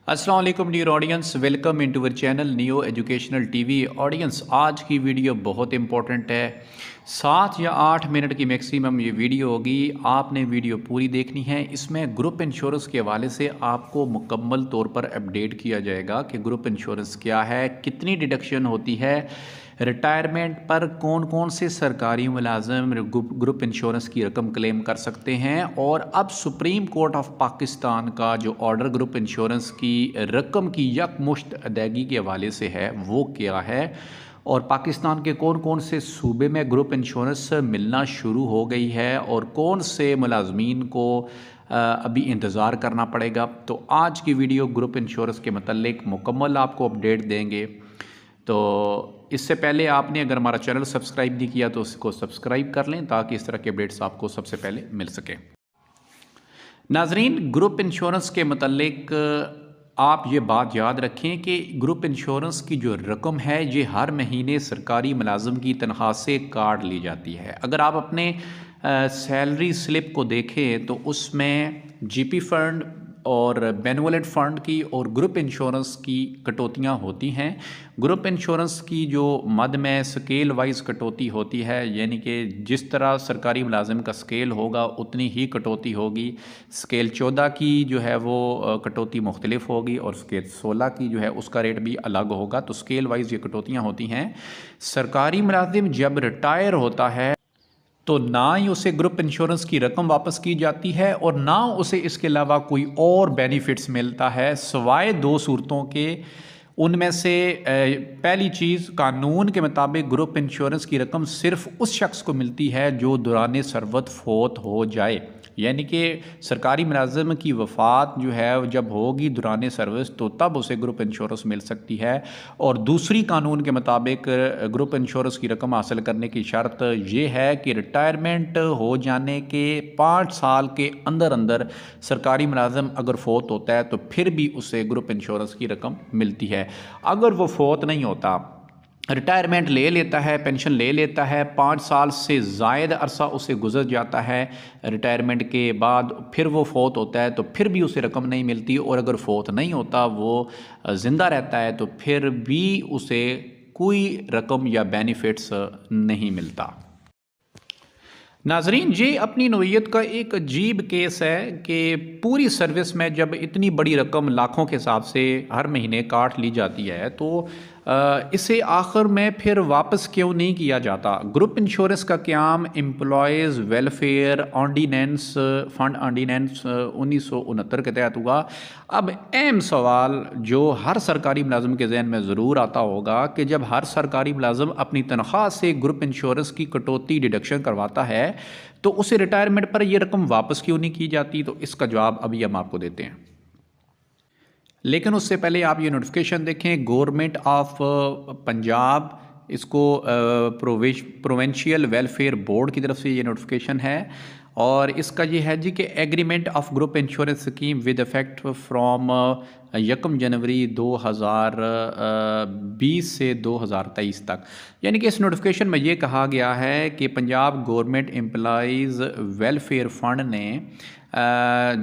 अस्सलाम वालेकुम dear audience, welcome into our channel neo educational TV. Audience, आज की वीडियो बहुत इंपॉर्टेंट है। 7 या 8 मिनट की मैक्सिमम ये वीडियो होगी। आपने वीडियो पूरी देखनी है। इसमें ग्रुप इंश्योरेंस के हवाले से आपको मुकम्मल तौर पर अपडेट किया जाएगा कि ग्रुप इंश्योरेंस क्या है, कितनी डिडक्शन होती है, रिटायरमेंट पर कौन कौन से सरकारी मुलाजिम ग्रुप इंश्योरेंस की रकम क्लेम कर सकते हैं, और अब सुप्रीम कोर्ट ऑफ पाकिस्तान का जो ऑर्डर ग्रुप इंश्योरेंस की रकम की यकमुश्त अदायगी के हवाले से है वो क्या है, और पाकिस्तान के कौन कौन से सूबे में ग्रुप इंश्योरेंस मिलना शुरू हो गई है और कौन से मुलाजमीन को अभी इंतज़ार करना पड़ेगा। तो आज की वीडियो ग्रुप इंश्योरेंस के मतलब मुकम्मल आपको अपडेट देंगे। तो इससे पहले आपने अगर हमारा चैनल सब्सक्राइब नहीं किया तो उसको सब्सक्राइब कर लें ताकि इस तरह के अपडेट्स आपको सबसे पहले मिल सकें। नाजरीन, ग्रुप इंश्योरेंस के मतलब आप ये बात याद रखें कि ग्रुप इंश्योरेंस की जो रकम है ये हर महीने सरकारी मुलाजिम की तनख्वाह से काट ली जाती है। अगर आप अपने सैलरी स्लिप को देखें तो उसमें जीपी फ़ंड और बेनिवोलेंट फ़ंड की और ग्रुप इंश्योरेंस की कटौतियाँ होती हैं। ग्रुप इंश्योरेंस की जो मद में स्केल वाइज कटौती होती है, यानी कि जिस तरह सरकारी मुलाजिम का स्केल होगा उतनी ही कटौती होगी। स्केल 14 की जो है वो कटौती मुख्तलिफ होगी और स्केल 16 की जो है उसका रेट भी अलग होगा। तो स्केल वाइज ये कटौतियाँ होती हैं। सरकारी मुलाजिम जब रिटायर होता है तो ना ही उसे ग्रुप इंश्योरेंस की रकम वापस की जाती है और ना उसे इसके अलावा कोई और बेनिफिट्स मिलता है सिवाय दो सूरतों के। उनमें से पहली चीज़, कानून के मुताबिक ग्रुप इंश्योरेंस की रकम सिर्फ उस शख्स को मिलती है जो दौरान सरवत फोत हो जाए, यानी कि सरकारी मुलाजिम की वफ़ात जो है जब होगी दौरान सर्विस तो तब उसे ग्रुप इंश्योरेंस मिल सकती है। और दूसरी कानून के मुताबिक ग्रुप इंश्योरेंस की रकम हासिल करने की शर्त ये है कि रिटायरमेंट हो जाने के 5 साल के अंदर अंदर सरकारी मुलाजिम अगर फोत होता है तो फिर भी उसे ग्रुप इंश्योरेंस की रकम मिलती है। अगर वो फोत नहीं होता, रिटायरमेंट ले लेता है, पेंशन ले लेता है, 5 साल से ज़ायद अरसा उसे गुजर जाता है, रिटायरमेंट के बाद फिर वो फोत होता है तो फिर भी उसे रकम नहीं मिलती, और अगर फोत नहीं होता वो ज़िंदा रहता है तो फिर भी उसे कोई रकम या बेनिफिट्स नहीं मिलता। नाजरीन, ये अपनी नोयत का एक अजीब केस है कि पूरी सर्विस में जब इतनी बड़ी रकम लाखों के हिसाब से हर महीने काट ली जाती है तो इसे आखिर में फिर वापस क्यों नहीं किया जाता। ग्रुप इंश्योरेंस का क़याम employees welfare ordinance fund ordinance 1969 के तहत हुआ। अब अहम सवाल जो हर सरकारी मुलाजिम के जहन में ज़रूर आता होगा कि जब हर सरकारी मुलाजिम अपनी तनख्वाह से ग्रुप इंश्योरेंस की कटौती डिडक्शन करवाता है तो उसे रिटायरमेंट पर यह रकम वापस क्यों नहीं की जाती। तो इसका जवाब अभी हम आपको देते हैं, लेकिन उससे पहले आप ये नोटिफिकेशन देखें। गवर्नमेंट ऑफ पंजाब, इसको प्रोविंशियल वेलफेयर बोर्ड की तरफ से ये नोटिफिकेशन है, और इसका ये है जी कि agreement of group insurance scheme with effect from 1 जनवरी 2020 से 2023 तक। यानी कि इस नोटिफिकेशन में ये कहा गया है कि Punjab government employees welfare fund ने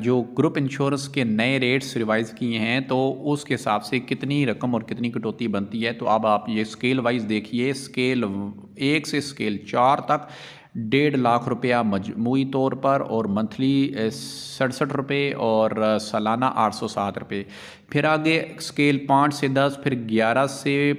जो ग्रुप इंश्योरेंस के नए रेट्स रिवाइज़ किए हैं तो उसके हिसाब से कितनी रकम और कितनी कटौती बनती है। तो अब आप ये स्केल वाइज देखिए, स्केल 1 से स्केल 4 तक 1.5 लाख रुपया मजमूई तौर पर, और मंथली 67 रुपये, और सालाना 807 रुपये। फिर आगे स्केल 5 से 10, फिर 11 से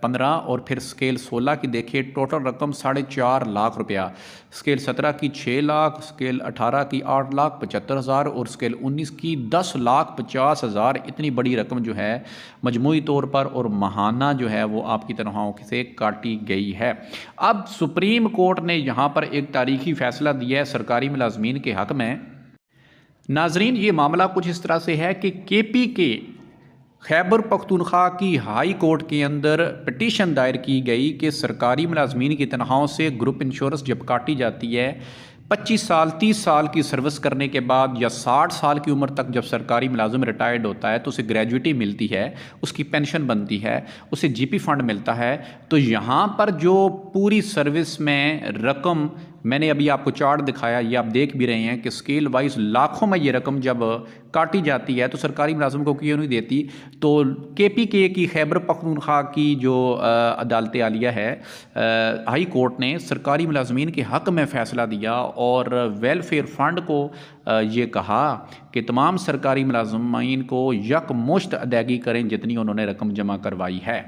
15, और फिर स्केल 16 की देखिए टोटल रकम 4.5 लाख रुपया। स्केल 17 की 6 लाख, स्केल 18 की 8,75,000 और स्केल 19 की 10,50,000। इतनी बड़ी रकम जो है मजमूई तौर पर और माहाना जो है वो आपकी तनख्वाहों से काटी गई है। अब सुप्रीम कोर्ट ने यहाँ पर एक तारीखी फ़ैसला दिया है सरकारी मुलाजमीन के हक़ में। नाजरीन, ये मामला कुछ इस तरह से है कि KPK खैबर पख्तूनख्वा की हाई कोर्ट के अंदर पिटीशन दायर की गई कि सरकारी मुलाजमीन की तनख्वाहों से ग्रुप इंश्योरेंस जब काटी जाती है 25 साल 30 साल की सर्विस करने के बाद या 60 साल की उम्र तक जब सरकारी मुलाजिम रिटायर्ड होता है तो उसे ग्रेजुटी मिलती है, उसकी पेंशन बनती है, उसे जीपी फ़ंड मिलता है। तो यहाँ पर जो पूरी सर्विस में रकम मैंने अभी आपको चार्ट दिखाया, ये आप देख भी रहे हैं कि स्केल वाइज लाखों में ये रकम जब काटी जाती है तो सरकारी मुलाजिम को क्यों नहीं देती। तो KPK की खैबर पख्तूनख्वा की जो अदालत आलिया है, हाई कोर्ट ने सरकारी मुलाजमीन के हक़ में फ़ैसला दिया और वेलफेयर फ़ंड को ये कहा कि तमाम सरकारी मुलाजमीन को यकमुश्त अदायगी करें जितनी उन्होंने रकम जमा करवाई है।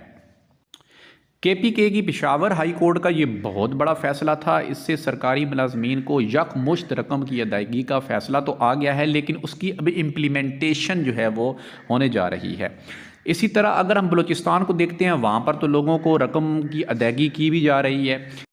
KPK की पेशावर हाई कोर्ट का ये बहुत बड़ा फ़ैसला था। इससे सरकारी मुलाजमीन को यकमुश्त रकम की अदायगी का फ़ैसला तो आ गया है, लेकिन उसकी अभी इम्प्लीमेंटेशन जो है वो होने जा रही है। इसी तरह अगर हम बलूचिस्तान को देखते हैं, वहाँ पर तो लोगों को रकम की अदायगी की भी जा रही है।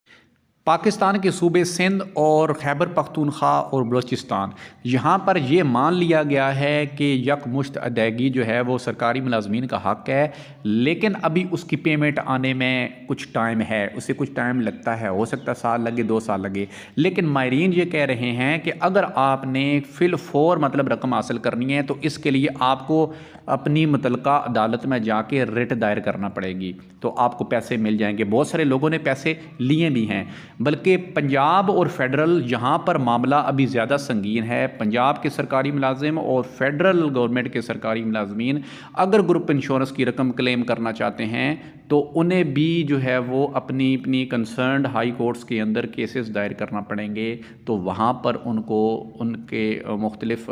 पाकिस्तान के सूबे सिंध और खैबर पख्तूनख्वा और बलूचिस्तान, यहाँ पर यह मान लिया गया है कि यकमुश्त अदायगी जो है वो सरकारी मुलाजमीन का हक़ है, लेकिन अभी उसकी पेमेंट आने में कुछ टाइम है, उसे कुछ टाइम लगता है, हो सकता है साल लगे, 2 साल लगे। लेकिन माहिरीन ये कह रहे हैं कि अगर आपने फिल-फौर मतलब रकम हासिल करनी है तो इसके लिए आपको अपनी मुतलका अदालत में जाके रिट दायर करना पड़ेगी, तो आपको पैसे मिल जाएंगे। बहुत सारे लोगों ने पैसे लिए भी हैं, बल्कि पंजाब और फेडरल यहाँ पर मामला अभी ज़्यादा संगीन है। पंजाब के सरकारी मुलाजिम और फेडरल गवर्नमेंट के सरकारी मुलाजमीन अगर ग्रुप इंश्योरेंस की रकम क्लेम करना चाहते हैं तो उन्हें भी जो है वो अपनी कंसर्न्ड हाई कोर्ट्स के अंदर केसेस दायर करना पड़ेंगे। तो वहाँ पर उनको उनके मुख्तलिफ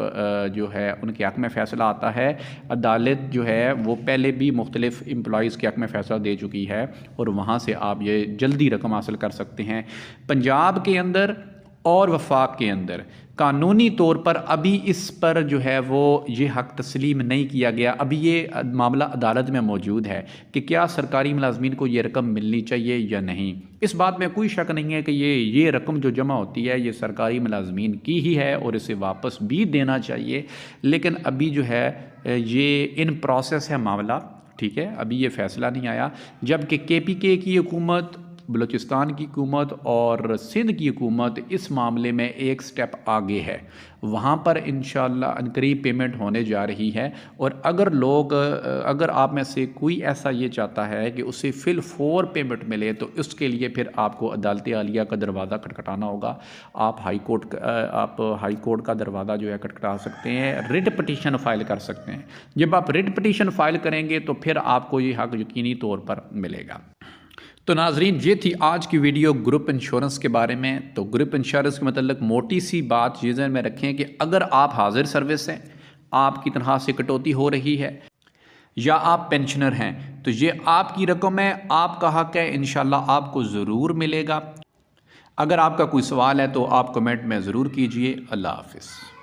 जो है उनके हक़ में फ़ैसला आता है। अदालत जो है वो पहले भी मुख्तलिफ एम्प्लॉइज़ के हक़ में फ़ैसला दे चुकी है और वहाँ से आप ये जल्दी रकम हासिल कर सकते हैं। पंजाब के अंदर और वफाक के अंदर कानूनी तौर पर अभी इस पर जो है वो ये हक़ तस्लीम नहीं किया गया। अभी ये मामला अदालत में मौजूद है कि क्या सरकारी मुलाजमीन को ये रकम मिलनी चाहिए या नहीं। इस बात में कोई शक नहीं है कि ये रकम जो जमा होती है ये सरकारी मुलाजमीन की ही है और इसे वापस भी देना चाहिए। लेकिन अभी जो है ये इन प्रोसेस है मामला, ठीक है, अभी ये फ़ैसला नहीं आया। जबकि KPK की हुकूमत, बलूचिस्तान की हुकूमत और सिंध की हुकूमत इस मामले में एक स्टेप आगे है। वहाँ पर इंशाअल्लाह अनकरीब पेमेंट होने जा रही है। और अगर आप में से कोई ऐसा ये चाहता है कि उसे फिल-फौर पेमेंट मिले तो उसके लिए फिर आपको अदालत आलिया का दरवाज़ा खटखटाना होगा। आप हाई कोर्ट का दरवाज़ा जो है खटखटा सकते हैं, रिट पटिशन फ़ाइल कर सकते हैं। जब आप रिट पटिशन फ़ाइल करेंगे तो फिर आपको ये हक़ यकीनी तौर पर मिलेगा। तो नाजरीन, ये थी आज की वीडियो ग्रुप इंश्योरेंस के बारे में। तो ग्रुप इंश्योरेंस के मतलब मोटी सी बात ये ज़हन में रखें कि अगर आप हाजिर सर्विस हैं, आपकी तनख्वाह से कटौती हो रही है या आप पेंशनर हैं तो ये आपकी रकम है, आपका हक़ है, इंशाल्लाह आपको ज़रूर मिलेगा। अगर आपका कोई सवाल है तो आप कमेंट में ज़रूर कीजिए। अल्लाह हाफ़िज़।